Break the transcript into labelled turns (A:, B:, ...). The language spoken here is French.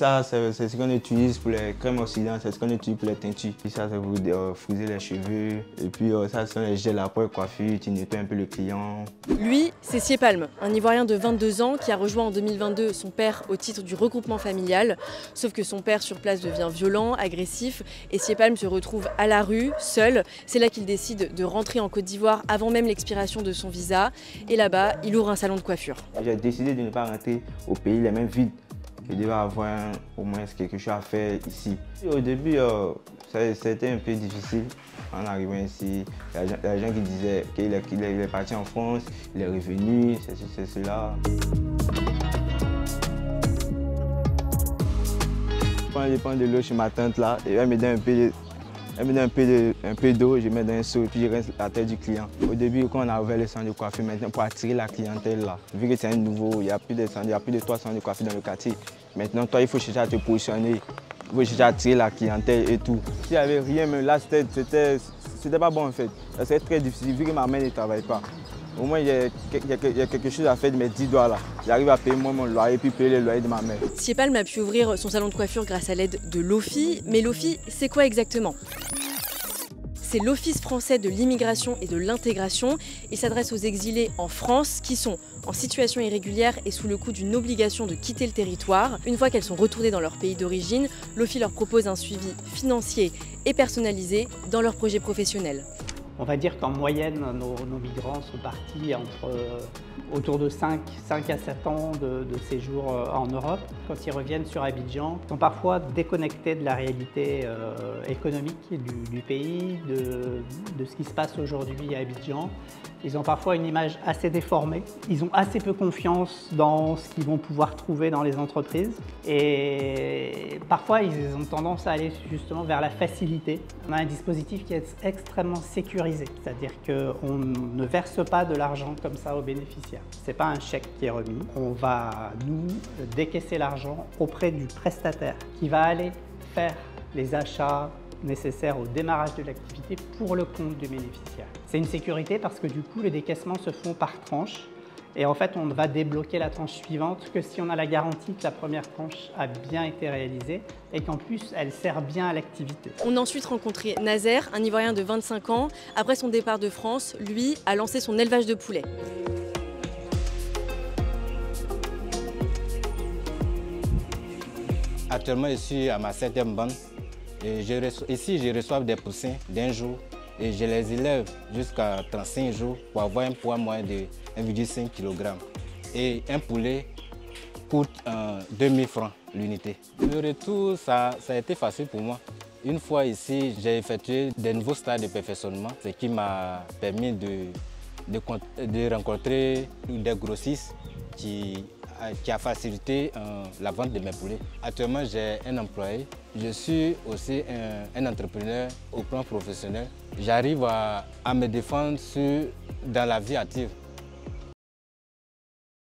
A: Ça, c'est ce qu'on utilise pour les crèmes oxydantes, c'est ce qu'on utilise pour les teintures. Et ça, c'est pour friser les cheveux. Et puis ça, ce sont les gels après coiffure, tu nettoies un peu le client.
B: Lui, c'est Siepalm, un Ivoirien de 22 ans qui a rejoint en 2022 son père au titre du regroupement familial. Sauf que son père sur place devient violent, agressif et Siepalm se retrouve à la rue, seul. C'est là qu'il décide de rentrer en Côte d'Ivoire avant même l'expiration de son visa. Et là-bas, il ouvre un salon de coiffure.
A: J'ai décidé de ne pas rentrer au pays les mains vides. Je devais avoir au moins quelque chose à faire ici. Et au début, c'était un peu difficile en arrivant ici. Il y a des gens qui disaient qu'il est parti en France, il est revenu, c'est cela. Quand je prends de l'eau chez ma tante là, et elle me donne un peu d'eau, je mets dans un seau et puis je rince la tête du client. Au début, quand on a ouvert le salon de coiffure, maintenant pour attirer la clientèle là, vu que c'est un nouveau, il y a plus de 3 salons de coiffure dans le quartier. Maintenant, toi, il faut chercher à te positionner, il faut chercher à attirer la clientèle et tout. S'il n'y avait rien, même là, c'était pas bon en fait. Ça serait très difficile vu que ma main ne travaille pas. Au moins, il y a quelque chose à faire de mes 10 doigts là. J'arrive à payer moi mon loyer puis payer le loyer de ma mère.
B: Siepalm a pu ouvrir son salon de coiffure grâce à l'aide de l'OFI. Mais l'OFI, c'est quoi exactement ? C'est l'Office français de l'immigration et de l'intégration. Il s'adresse aux exilés en France qui sont en situation irrégulière et sous le coup d'une obligation de quitter le territoire. Une fois qu'elles sont retournées dans leur pays d'origine, l'OFI leur propose un suivi financier et personnalisé dans leur projet professionnel.
C: On va dire qu'en moyenne, nos migrants sont partis autour de 5 à 7 ans de séjour en Europe. Quand ils reviennent sur Abidjan, ils sont parfois déconnectés de la réalité économique du pays, de ce qui se passe aujourd'hui à Abidjan. Ils ont parfois une image assez déformée. Ils ont assez peu confiance dans ce qu'ils vont pouvoir trouver dans les entreprises. Et parfois, ils ont tendance à aller justement vers la facilité. On a un dispositif qui est extrêmement sécurisé, c'est-à-dire qu'on ne verse pas de l'argent comme ça aux bénéficiaires. Ce n'est pas un chèque qui est remis. On va, nous, décaisser l'argent auprès du prestataire qui va aller faire les achats nécessaires au démarrage de l'activité pour le compte du bénéficiaire. C'est une sécurité parce que du coup, les décaissements se font par tranche. Et en fait, on ne va débloquer la tranche suivante que si on a la garantie que la première tranche a bien été réalisée et qu'en plus, elle sert bien à l'activité.
B: On a ensuite rencontré Nazer, un Ivoirien de 25 ans. Après son départ de France, lui a lancé son élevage de poulets.
D: Actuellement, je suis à ma 7e bande. Et ici, je reçois des poussins d'un jour et je les élève jusqu'à 35 jours pour avoir un poids moyen de 1,5 kg. Et un poulet coûte 2000 francs l'unité. Le retour, ça a été facile pour moi. Une fois ici, j'ai effectué des nouveaux stades de perfectionnement, ce qui m'a permis de rencontrer des grossistes qui a facilité la vente de mes poulets. Actuellement, j'ai un employé. Je suis aussi un entrepreneur au plan professionnel. J'arrive à me défendre dans la vie active.